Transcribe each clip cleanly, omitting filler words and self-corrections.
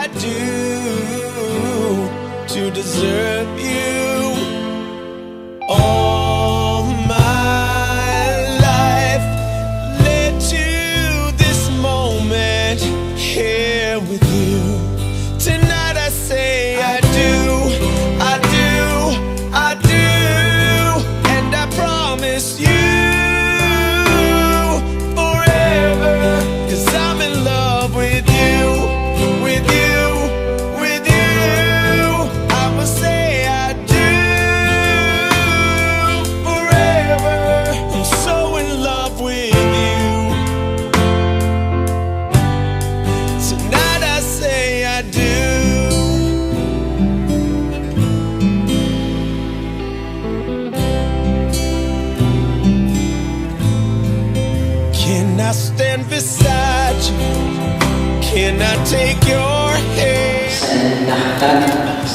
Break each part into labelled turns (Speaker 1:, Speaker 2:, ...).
Speaker 1: I do to deserve you? All my life led to this moment here with you. Tonight I say I do, I do, I do, and I promise you forever, 'cause I'm in love with you, with you, with you. I will say I do forever. I'm so in love with you. Tonight I say I do. Can I stand beside you? Can I take your hand?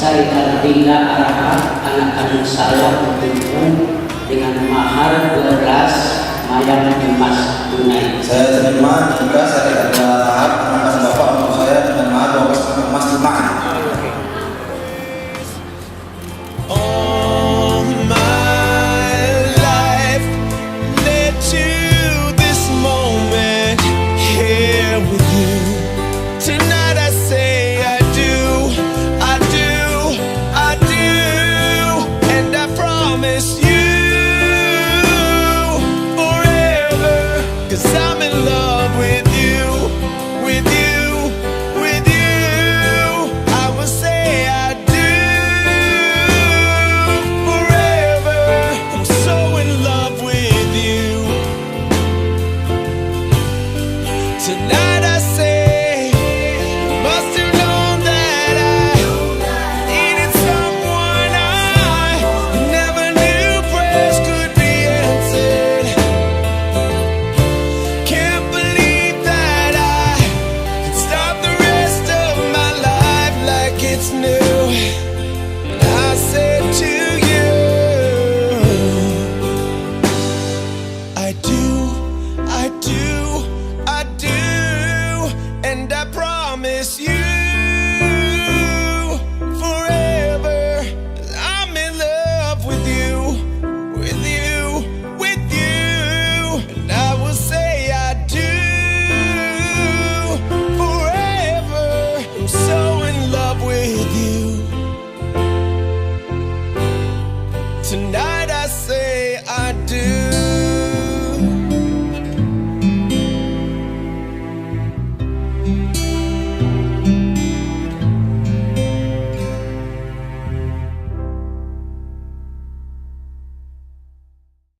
Speaker 2: Sa ikarating na arahan, anak kanong salang tutulong dengan mahal 12 mayang emas tunai.
Speaker 3: Saya terima tugas dari tahap anak bapak untuk saya dengan mahal 12 emas tunai.
Speaker 1: All my life led to this moment here with you. Tonight I say I do, I do, I do, and I promise you forever, 'cause I'm in love with you, with you, with you. I will say I do forever. I'm so in love with you. Tonight I say, you must have known that I needed someone I never knew prayers could be answered. Can't believe that I could start the rest of my life like it's new. And I said to you, I do, I do, I do, and I promise you